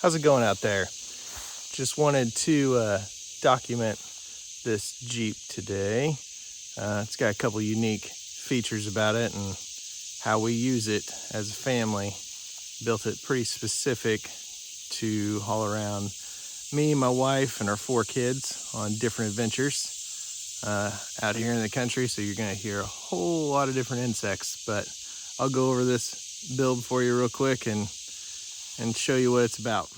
How's it going out there? Just wanted to document this Jeep today. It's got a couple unique features about it and how we use it as a family. Built it pretty specific to haul around me, my wife, and our 4 kids on different adventures out here in the country. So you're gonna hear a whole lot of different insects, but I'll go over this build for you real quick and show you what it's about.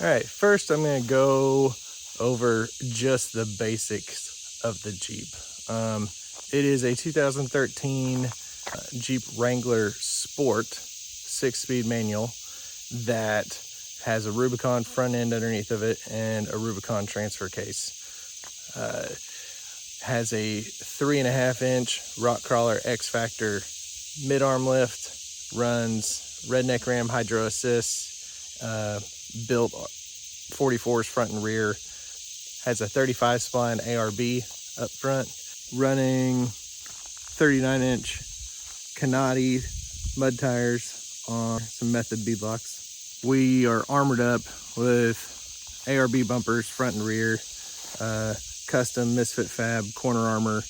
Alright, first I'm going to go over just the basics of the Jeep. It is a 2013 Jeep Wrangler Sport 6-speed manual that has a Rubicon front end underneath of it and a Rubicon transfer case. Has a 3.5-inch Rock Crawler X Factor mid-arm lift, runs Redneck Ram Hydro Assist, built 44s front and rear, has a 35 spline ARB up front, running 39-inch Canati mud tires on some Method beadlocks. We are armored up with ARB bumpers front and rear, custom Misfit Fab corner armor,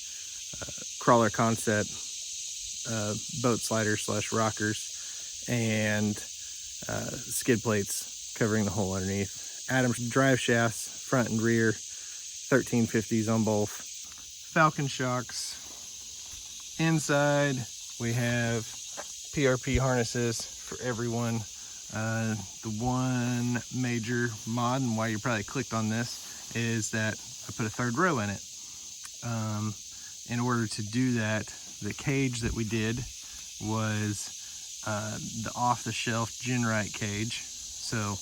crawler concept, boat sliders / rockers, and skid plates covering the hole underneath. Adams drive shafts, front and rear, 1350s on both. Falcon shocks. Inside, we have PRP harnesses for everyone. The one major mod, and why you probably clicked on this, is that I put a 3rd row in it. In order to do that, the cage that we did was the off-the-shelf Genrite cage. So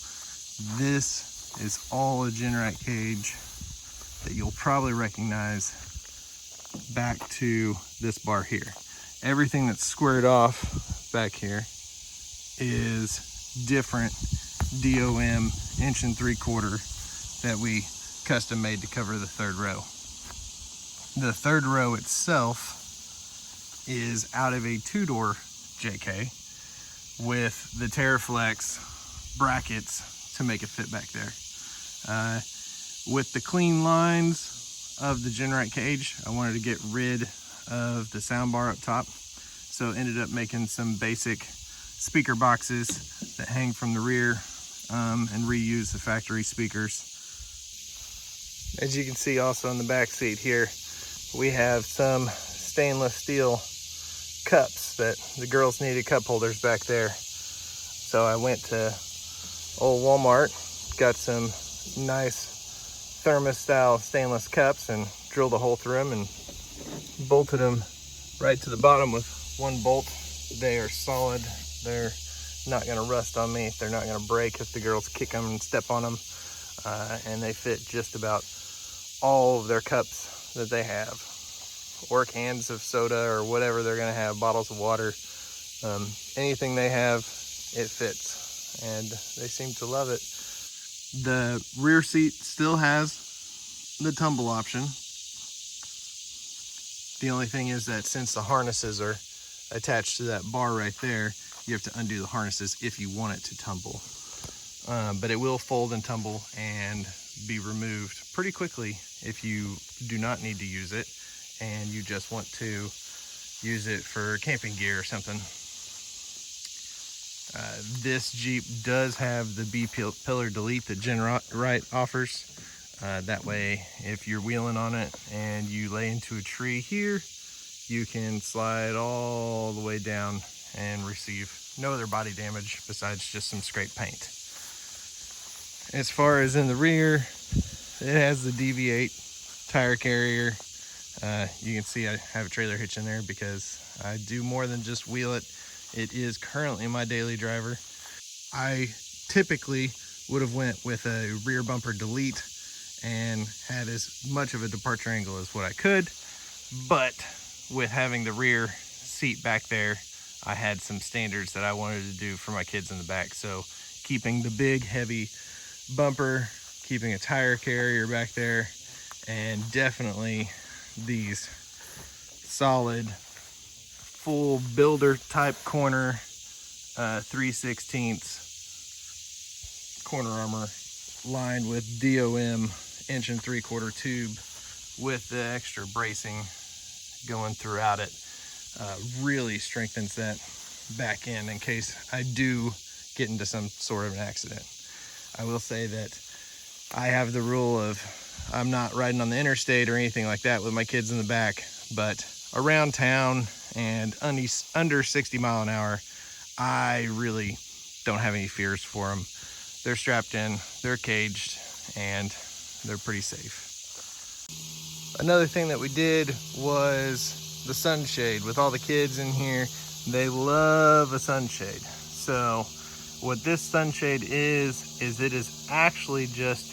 this is all a Genrite cage that you'll probably recognize back to this bar here. Everything that's squared off back here is different DOM 1 3/4 that we custom made to cover the 3rd row. The 3rd row itself is out of a 2-door JK with the TerraFlex brackets to make it fit back there. With the clean lines of the Genrite cage, I wanted to get rid of the sound bar up top, so ended up making some basic speaker boxes that hang from the rear and reuse the factory speakers. As you can see also in the back seat here, we have some stainless steel cups that the girls needed cup holders back there. So I went to old Walmart, got some nice thermos style stainless cups and drilled a hole through them and bolted them right to the bottom with 1 bolt. They are solid. They're not going to rust on me. They're not going to break if the girls kick them and step on them. And they fit just about all of their cups that they have, or cans of soda or whatever they're going to have, bottles of water. Anything they have, it fits, and they seem to love it. The rear seat still has the tumble option. The only thing is that since the harnesses are attached to that bar right there, you have to undo the harnesses if you want it to tumble. But it will fold and tumble and be removed pretty quickly if you do not need to use it and you just want to use it for camping gear or something. This Jeep does have the B-pillar delete that Genrite offers. That way, if you're wheeling on it and you lay into a tree here, you can slide all the way down and receive no other body damage besides just some scraped paint. As far as in the rear, it has the DV8 tire carrier You can see I have a trailer hitch in there because I do more than just wheel it. It is currently my daily driver. I typically would have went with a rear bumper delete and had as much of a departure angle as what I could, but with having the rear seat back there, I had some standards that I wanted to do for my kids in the back. So keeping the big heavy bumper, keeping a tire carrier back there, and definitely these solid full builder type corner 3/16 corner armor lined with DOM 1 3/4 tube with the extra bracing going throughout it. Really strengthens that back end in case I do get into some sort of an accident. I will say that I have the rule of I'm not riding on the interstate or anything like that with my kids in the back, but around town and under 60 mile an hour, I really don't have any fears for them. They're strapped in, they're caged, and they're pretty safe. Another thing that we did was the sunshade. With all the kids in here, they love a sunshade. So what this sunshade is it is actually just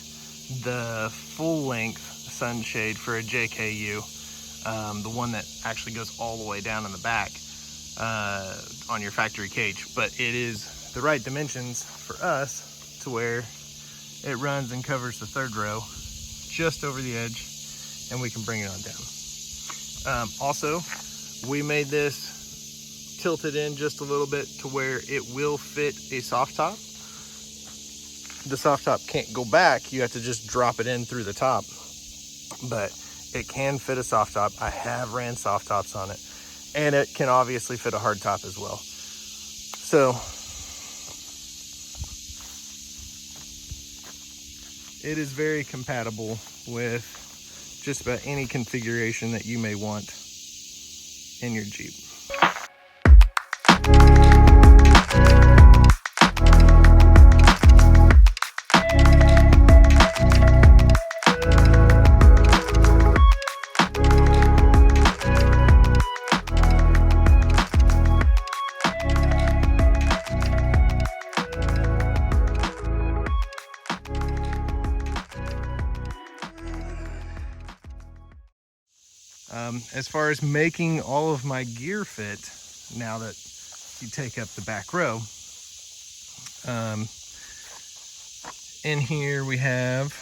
the full length sunshade for a JKU. The one that actually goes all the way down in the back on your factory cage. But it is the right dimensions for us to where it runs and covers the third row just over the edge, and we can bring it on down. Also, we made this tilted in just a little bit to where it will fit a soft top. The soft top can't go back, you have to just drop it in through the top, but it can fit a soft top. I have ran soft tops on it, and it can obviously fit a hard top as well. So it is very compatible with just about any configuration that you may want in your Jeep. As far as making all of my gear fit, now that you take up the back row, in here we have,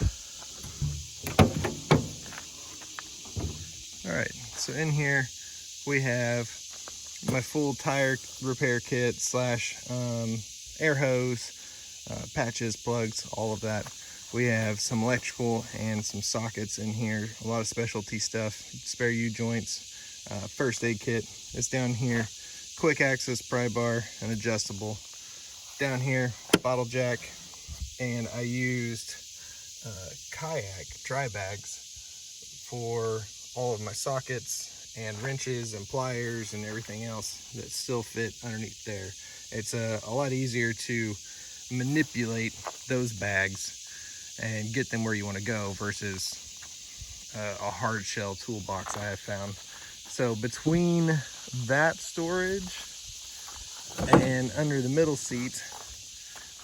all right, so in here we have my full tire repair kit slash air hose, patches, plugs, all of that. We have some electrical and some sockets in here, a lot of specialty stuff, spare U-joints, first aid kit. It's down here, quick access pry bar, and adjustable. Down here, bottle jack, and I used kayak dry bags for all of my sockets and wrenches and pliers and everything else that still fit underneath there. It's a lot easier to manipulate those bags and get them where you want to go versus a hard shell toolbox I have found. So between that storage and under the middle seat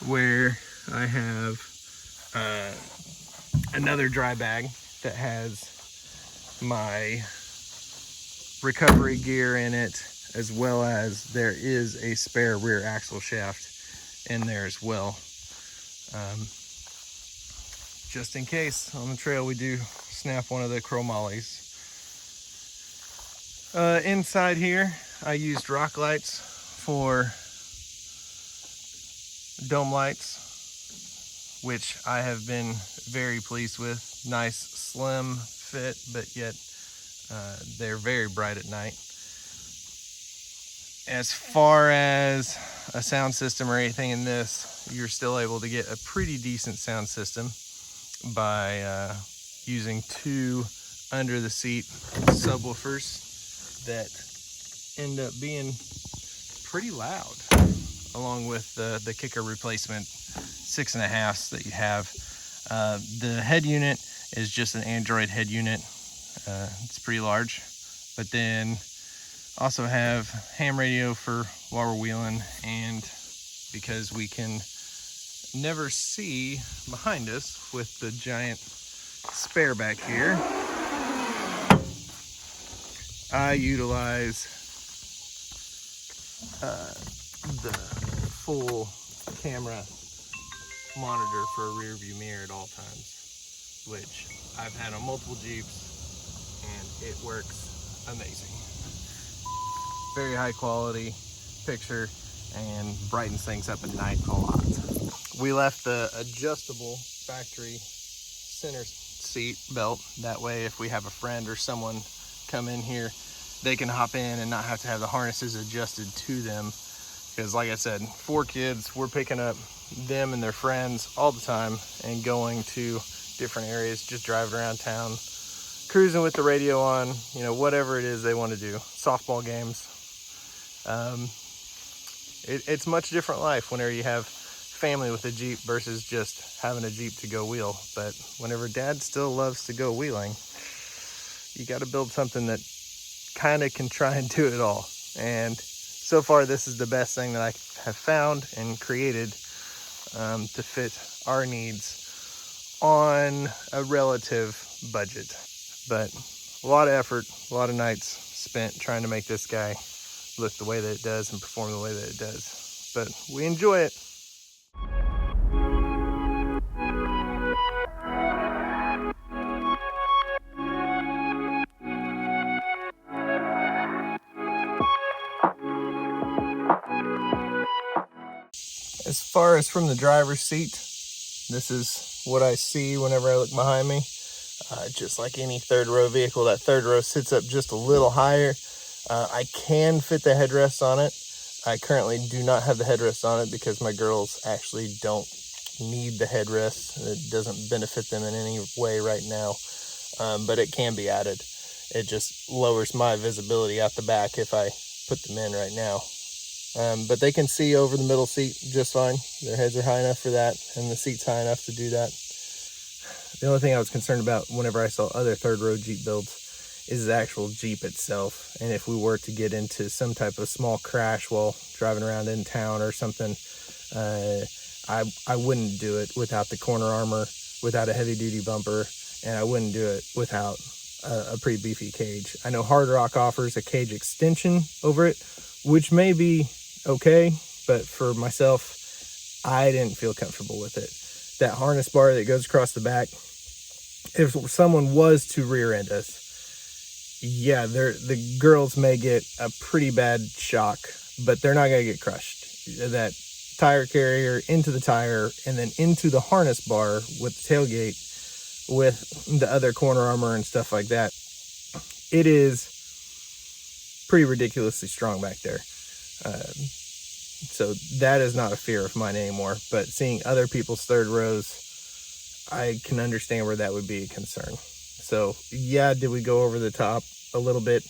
where I have another dry bag that has my recovery gear in it, as well as there is a spare rear axle shaft in there as well. Just in case on the trail we do snap one of the chromollies. Inside here, I used rock lights for dome lights, which I have been very pleased with. Nice, slim fit, but yet they're very bright at night. As far as a sound system or anything in this, you're still able to get a pretty decent sound system by using two under the seat subwoofers that end up being pretty loud, along with the kicker replacement 6.5s that you have. The head unit is just an Android head unit. It's pretty large. But then also have ham radio for while we're wheeling, and because we can never see behind us with the giant spare back here, I utilize the full camera monitor for a rear view mirror at all times, which I've had on multiple Jeeps, and it works amazing. Very high quality picture and brightens things up at night a lot. We left the adjustable factory center seat belt. That way, if we have a friend or someone come in here, they can hop in and not have to have the harnesses adjusted to them. Because like I said, 4 kids, we're picking up them and their friends all the time and going to different areas, just driving around town, cruising with the radio on, you know, whatever it is they want to do, softball games. It's much different life whenever you have family with a Jeep versus just having a Jeep to go wheel. But whenever Dad still loves to go wheeling, you got to build something that kind of can try and do it all. And so far, this is the best thing that I have found and created to fit our needs on a relative budget. But a lot of effort, a lot of nights spent trying to make this guy look the way that it does and perform the way that it does. But we enjoy it. As far as from the driver's seat, this is what I see whenever I look behind me. Just like any third row vehicle, that third row sits up just a little higher. I can fit the headrest on it. I currently do not have the headrest on it because my girls actually don't need the headrest. It doesn't benefit them in any way right now, but it can be added. It just lowers my visibility out the back if I put them in right now. But they can see over the middle seat just fine. Their heads are high enough for that, and the seat's high enough to do that. The only thing I was concerned about whenever I saw other third row Jeep builds is the actual Jeep itself. And if we were to get into some type of small crash while driving around in town or something, I wouldn't do it without the corner armor, without a heavy duty bumper, and I wouldn't do it without a pretty beefy cage. I know Hard Rock offers a cage extension over it, which may be okay, but for myself, I didn't feel comfortable with it. That harness bar that goes across the back, if someone was to rear end us, yeah, the girls may get a pretty bad shock, but they're not gonna get crushed. That tire carrier into the tire and then into the harness bar with the tailgate with the other corner armor and stuff like that, it is pretty ridiculously strong back there. So that is not a fear of mine anymore. But seeing other people's third rows, I can understand where that would be a concern. So yeah, did we go over the top a little bit?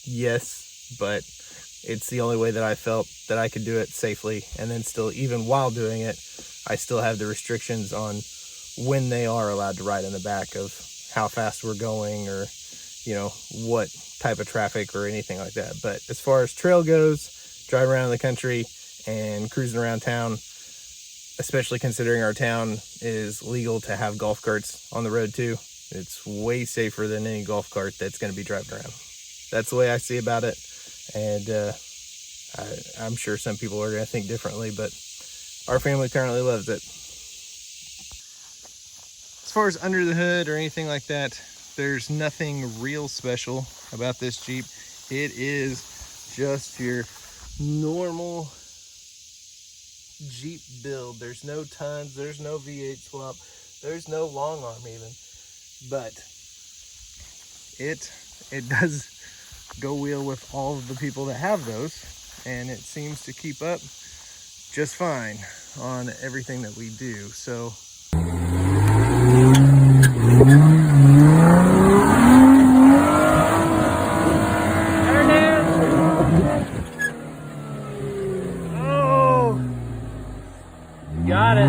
Yes, but it's the only way that I felt that I could do it safely. And then still, even while doing it, I still have the restrictions on when they are allowed to ride in the back, of how fast we're going, or, you know, what type of traffic or anything like that. But as far as trail goes, driving around the country and cruising around town, especially considering our town is legal to have golf carts on the road too, it's way safer than any golf cart that's going to be driving around. That's the way I see about it. And I'm sure some people are going to think differently, but our family currently loves it. As far as under the hood or anything like that, there's nothing real special about this Jeep. It is just your normal Jeep build. There's no tons, there's no V8 swap, there's no long arm even, but it does go wheel with all of the people that have those, and it seems to keep up just fine on everything that we do. So got it.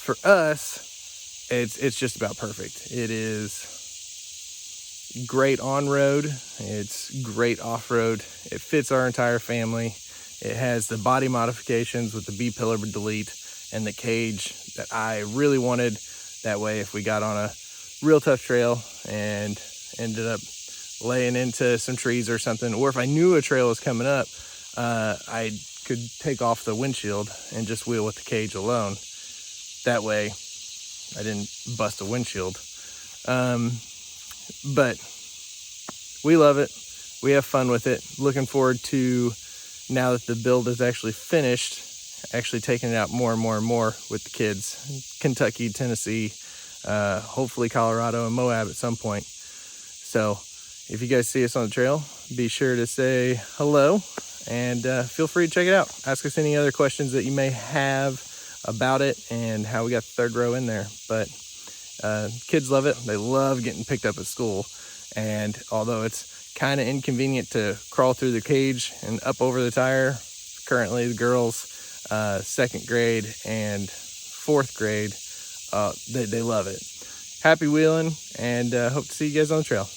for us, it's just about perfect. It is great on-road, it's great off-road, it fits our entire family. It has the body modifications with the B-pillar delete and the cage that I really wanted. That way, if we got on a real tough trail and ended up laying into some trees or something, or if I knew a trail was coming up, I could take off the windshield and just wheel with the cage alone. That way, I didn't bust a windshield. But we love it. We have fun with it. Looking forward to, now that the build is actually finished, actually taking it out more and more and more with the kids. Kentucky, Tennessee, hopefully Colorado and Moab at some point. So if you guys see us on the trail, be sure to say hello and feel free to check it out. Ask us any other questions that you may have about it and how we got the third row in there. But kids love it. They love getting picked up at school. And although it's kind of inconvenient to crawl through the cage and up over the tire, currently the girls, second grade and fourth grade, they love it. Happy wheeling, and hope to see you guys on the trail.